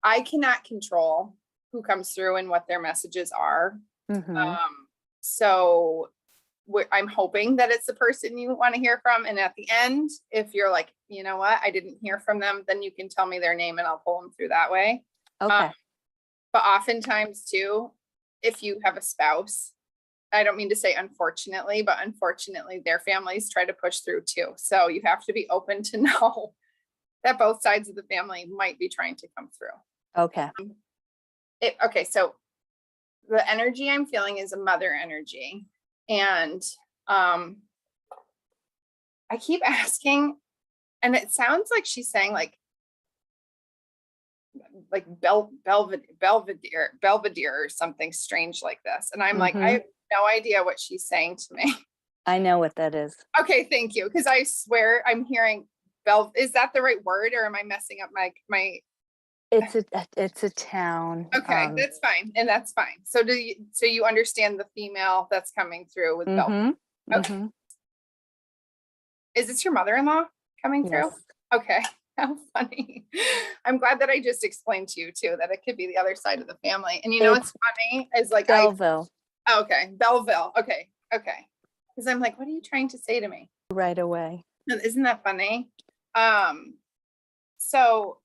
I cannot control who comes through and what their messages are. Mhm. So I'm hoping that it's the person you want to hear from. And at the end, if you're like, you know what, I didn't hear from them, then you can tell me their name and I'll pull them through that way. Okay. But oftentimes too, if you have a spouse, I don't mean to say unfortunately, but unfortunately their families try to push through too. So you have to be open to know that both sides of the family might be trying to come through. Okay. Okay, so the energy I'm feeling is a mother energy. And I keep asking, and it sounds like she's saying like Belvedere or something strange like this. And I'm like, I have no idea what she's saying to me. I know what that is. Okay, thank you. Because I swear I'm hearing is that the right word, or am I messing up my It's a town. Okay, that's fine. And that's fine. So you understand the female that's coming through with Bel? Okay. Is this your mother-in-law coming through? Yes. Okay. How funny. I'm glad that I just explained to you too, that it could be the other side of the family. And you know what's funny is like Belleville. Okay, Belleville. Okay. Because I'm like, what are you trying to say to me? Right away. Isn't that funny? So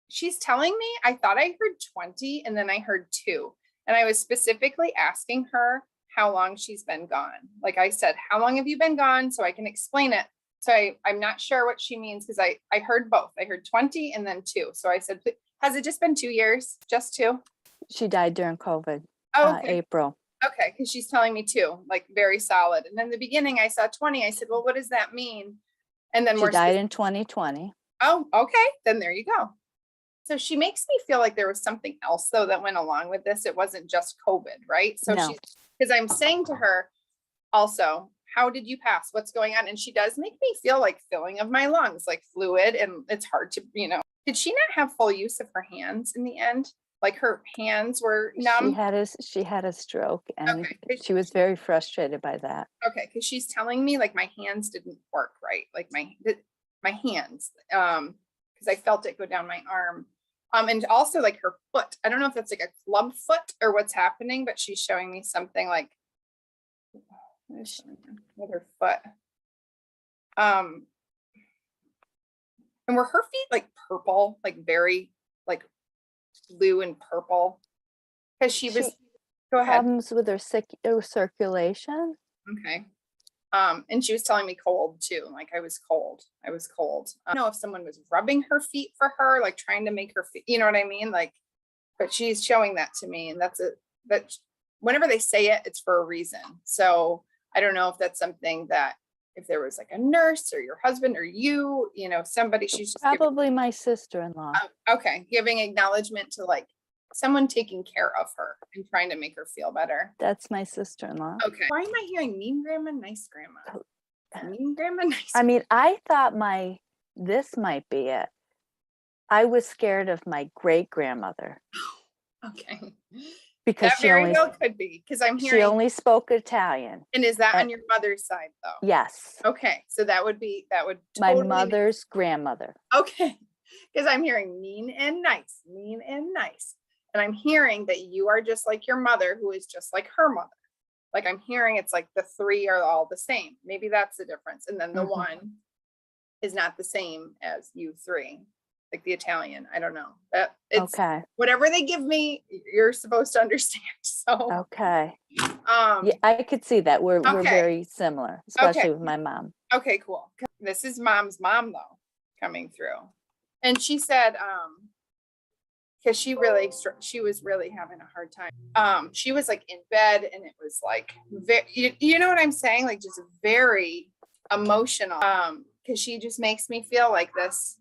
she's telling me, I thought I heard 20 and then I heard 2. And I was specifically asking her how long she's been gone. Like I said, how long have you been gone? So I can explain it. So I'm not sure what she means, because I heard both. I heard 20 and then 2. So I said, has it just been 2 years? Just 2? She died during COVID. Okay. April. Okay, because she's telling me 2, like very solid. And then in the beginning I saw 20. I said, well, what does that mean? And then She died in 2020. Oh, okay. Then there you go. So she makes me feel like there was something else though that went along with this. It wasn't just COVID, right? So No. because I'm saying to her also, how did you pass? What's going on? And she does make me feel like filling of my lungs, like fluid, and it's hard to, did she not have full use of her hands in the end? Like her hands were numb? She had a stroke, and she was very frustrated by that. Okay, because she's telling me like my hands didn't work right, like my hands, because I felt it go down my arm. And also like her foot. I don't know if that's like a club foot or what's happening, but she's showing me something like with her foot. And were her feet like purple, like very like blue and purple? Because she was go ahead. Problems with her circulation. Okay. And she was telling me cold too. Like I was cold. I don't know if someone was rubbing her feet for her, like trying to make her feet, you know what I mean? Like, but she's showing that to me, and that whenever they say it, it's for a reason. So I don't know if that's something that if there was like a nurse or your husband or you, somebody, she's just probably my sister-in-law. Okay. Giving acknowledgement to like someone taking care of her and trying to make her feel better. That's my sister-in-law. Okay. Why am I hearing mean grandma, nice grandma? Mean grandma, nice. I mean, I thought this might be it. I was scared of my great grandmother. Okay. Because that very well could be, because I'm hearing she only spoke Italian. And is that on your mother's side though? Yes. Okay. So that would totally my mother's grandmother. Okay. Because I'm hearing mean and nice. And I'm hearing that you are just like your mother, who is just like her mother. Like I'm hearing it's like the 3 are all the same. Maybe that's the difference. And then the 1 is not the same as you 3, like the Italian. I don't know. It's okay. Whatever they give me, you're supposed to understand. So okay. Yeah, I could see that. We're very similar, especially with my mom. Okay, cool. This is mom's mom though, coming through. And she said, because she was really having a hard time. She was like in bed, and it was like you know what I'm saying, like just very emotional. Because she just makes me feel like this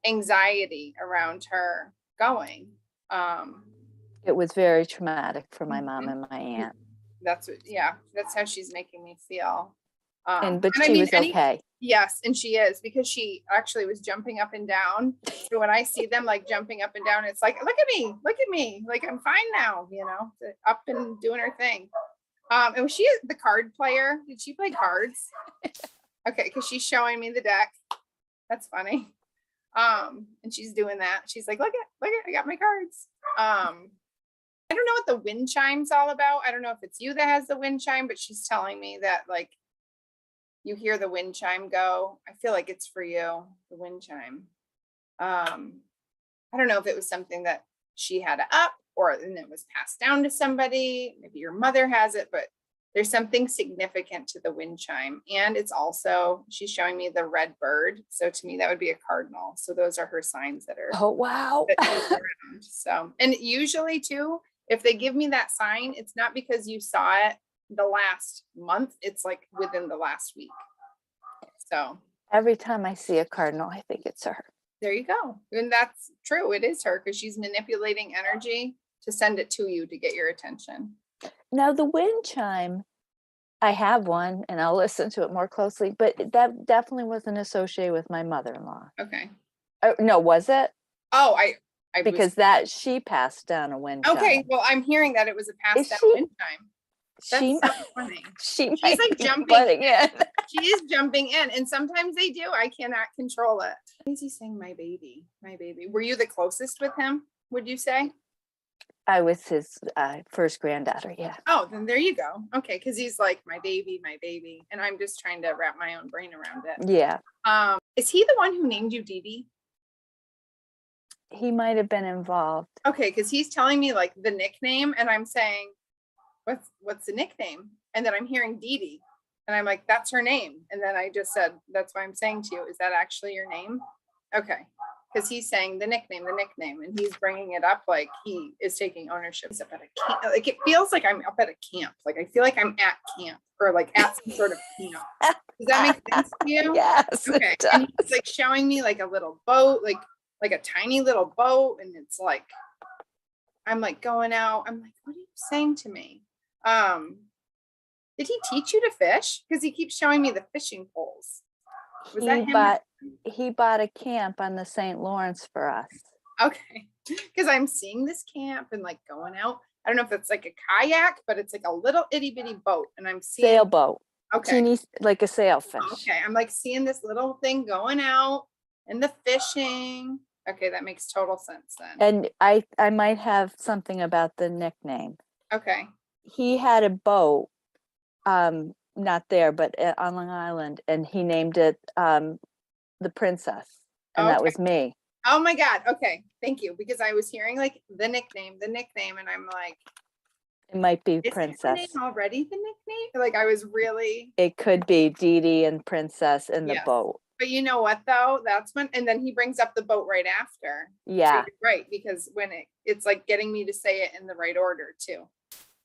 anxiety around her going. It was very traumatic for my mom and my aunt. That's how she's making me feel. But she was okay. Yes, and she is, because she actually was jumping up and down. So when I see them like jumping up and down, it's like, look at me, like I'm fine now, up and doing her thing. And was she the card player? Did she play cards? Okay, because she's showing me the deck. That's funny. And she's doing that. She's like, look at, I got my cards. I don't know what the wind chime's all about. I don't know if it's you that has the wind chime, but she's telling me that like you hear the wind chime go. I feel like it's for you, the wind chime. I don't know if it was something that she had up or then it was passed down to somebody. Maybe your mother has it, but there's something significant to the wind chime. And it's also, she's showing me the red bird. So to me, that would be a cardinal. So those are her signs that are Oh, wow. that move around. So, and usually too, if they give me that sign, it's not because you saw it the last month, it's like within the last week. So Every time I see a cardinal, I think it's her. there you go. And that's true. It is her because she's manipulating energy to send it to you to get your attention. Now, the wind chime, I have one and I'll listen to it more closely, but that definitely wasn't associated with my mother-in-law. Okay. No, was it? Oh, I Because that she passed down a wind chime. okay. Well, I'm hearing that it was a passed down wind chime. That's She, so funny. she's like jumping butting in. She is jumping in, and sometimes they do. I cannot control it. Why is he saying my baby? My baby. Were you the closest with him, would you say? I was his first granddaughter, yeah. Oh, then there you go. Okay, because he's like my baby, and I'm just trying to wrap my own brain around it. Yeah. Is he the one who named you Dede? He might have been involved. Okay, because he's telling me like the nickname, and I'm saying, what's the nickname? And then I'm hearing Dede, and I'm like, that's her name. And then I just said, that's why I'm saying to you, is that actually your name? Okay, because he's saying the nickname, and he's bringing it up like he is taking ownership. He's up at a camp. Like it feels like I'm up at a camp. Like I feel like I'm at camp or like at some sort of camp. Does that make sense to you? Yes. Okay. And he's like showing me like a little boat, like a tiny little boat, and it's like I'm like going out. I'm like, what are you saying to me? Did he teach you to fish? Because he keeps showing me the fishing poles. Was that him? He bought a camp on the St. Lawrence for us. Okay. Because I'm seeing this camp and like going out. I don't know if it's like a kayak, but it's like a little itty bitty boat. And I'm seeing sailboat. Okay. Teeny, like a sailfish. Okay. I'm like seeing this little thing going out and the fishing. Okay, that makes total sense then. And I might have something about the nickname. Okay. He had a boat, not there, but on Long Island, and he named it the Princess, and that was me. Oh my God. Okay, thank you, because I was hearing like the nickname, and I'm like, it might be is Princess. The name already the nickname? Like I was really. It could be Dede and Princess in the boat. But you know what though? That's when, and then he brings up the boat right after. Yeah. So right, because when it's like getting me to say it in the right order too.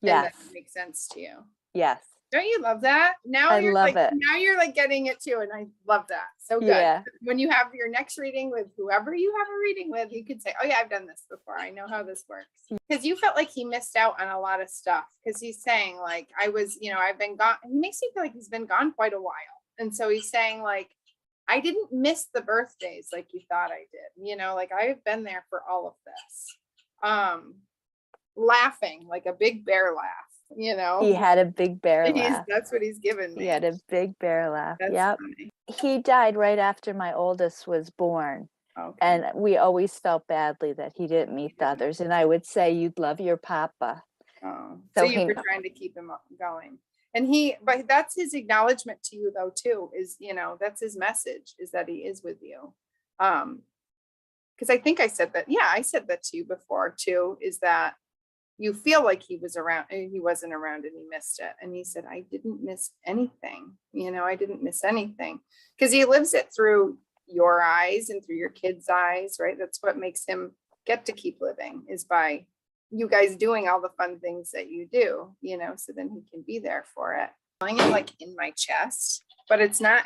Yes. And that makes sense to you. Yes. Don't you love that? Now I you're love like, it. now you're like getting it too. And I love that. So good. Yeah. When you have your next reading with whoever you have a reading with, you could say, oh yeah, I've done this before. I know how this works. Because you felt like he missed out on a lot of stuff. Because he's saying like, I was, I've been gone. He makes me feel like he's been gone quite a while. And so he's saying like, I didn't miss the birthdays like you thought I did. Like I've been there for all of this. Laughing like a big bear laugh. He had a big bear laugh. That's what he's given me. He had a big bear laugh. That's yep. funny. He died right after my oldest was born. Okay. And we always felt badly that he didn't meet the others. And I would say, you'd love your papa. Oh, so you were trying to keep him going. And but that's his acknowledgement to you though, too, is, that's his message, is that he is with you. Because I think I said that. Yeah, I said that to you before too, is that you feel like he was around and he wasn't around and he missed it. And he said, I didn't miss anything. I didn't miss anything, because he lives it through your eyes and through your kids' eyes, right? That's what makes him get to keep living, is by you guys doing all the fun things that you do, so then he can be there for it. Feeling it like in my chest, but it's not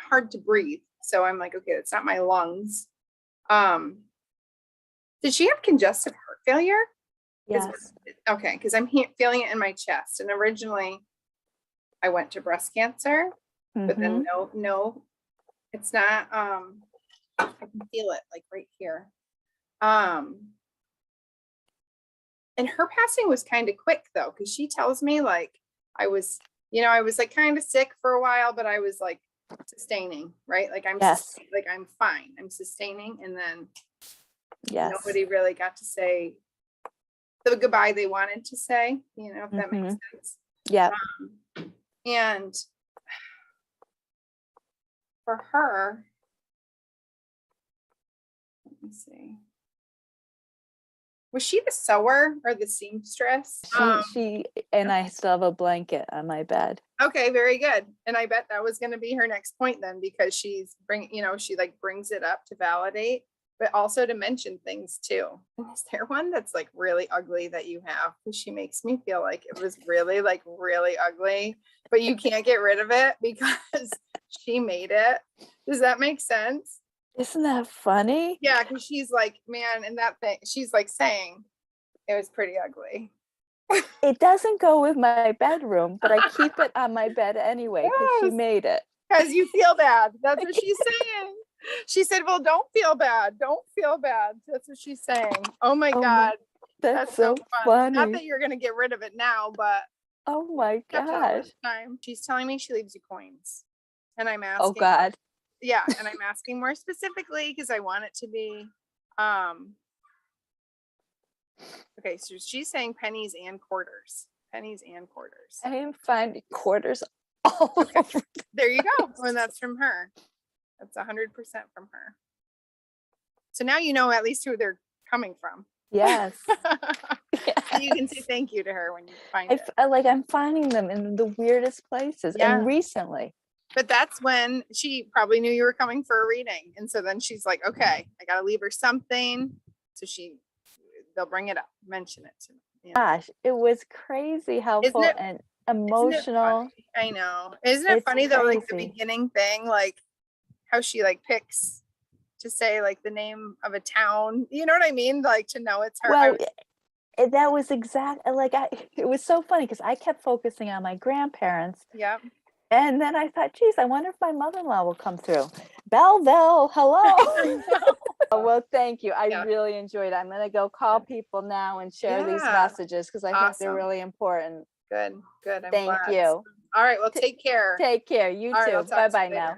hard to breathe. So I'm like, okay, it's not my lungs. Did she have congestive heart failure? Yes. Okay, because I'm feeling it in my chest. And originally I went to breast cancer, but then no, it's not. I can feel it like right here. And her passing was kind of quick though, because she tells me like I was like kind of sick for a while, but I was like sustaining, right? Like Yes. like I'm fine. I'm sustaining, and then Yes. nobody really got to say the goodbye they wanted to say, if that makes sense. Yeah. And for her, let me see. Was she the sewer or the seamstress? She and I still have a blanket on my bed. Okay, very good. And I bet that was going to be her next point then, because she like brings it up to validate, but also to mention things too. And is there one that's like really ugly that you have? Because she makes me feel like it was really ugly, but you can't get rid of it because she made it. Does that make sense? Isn't that funny? Yeah, because she's like, man, and that thing, she's like saying it was pretty ugly. It doesn't go with my bedroom, but I keep it on my bed anyway because she made it. Because you feel bad. That's what she's saying. She said, well, don't feel bad. Don't feel bad. That's what she's saying. Oh my God. That's so funny. Not that you're going to get rid of it now, but oh my gosh. Time. She's telling me she leaves you coins. And I'm asking. Oh God. Yeah. And I'm asking more specifically because I want it to be, okay, so she's saying pennies and quarters. Pennies and quarters. I am finding quarters all over. There you go. And that's from her. That's 100% from her. So now you know at least who they're coming from. Yes. So you can say thank you to her when you find it. I'm finding them in the weirdest places and recently. But that's when she probably knew you were coming for a reading. And so then she's like, okay, I got to leave her something. So they'll bring it up, mention it to me. Gosh, it was crazy helpful and emotional. I know. Isn't it funny though, like the beginning thing, like how she like picks to say like the name of a town, you know what I mean? Like to know it's her. Well, that was it was so funny because I kept focusing on my grandparents. Yeah. And then I thought, geez, I wonder if my mother-in-law will come through. Belleville, hello. Well, thank you. I really enjoyed it. I'm going to go call people now and share these messages because I think they're really important. Good. I'm Thank glad. you. All right. Well, take care. Take care. You too. Bye-bye now.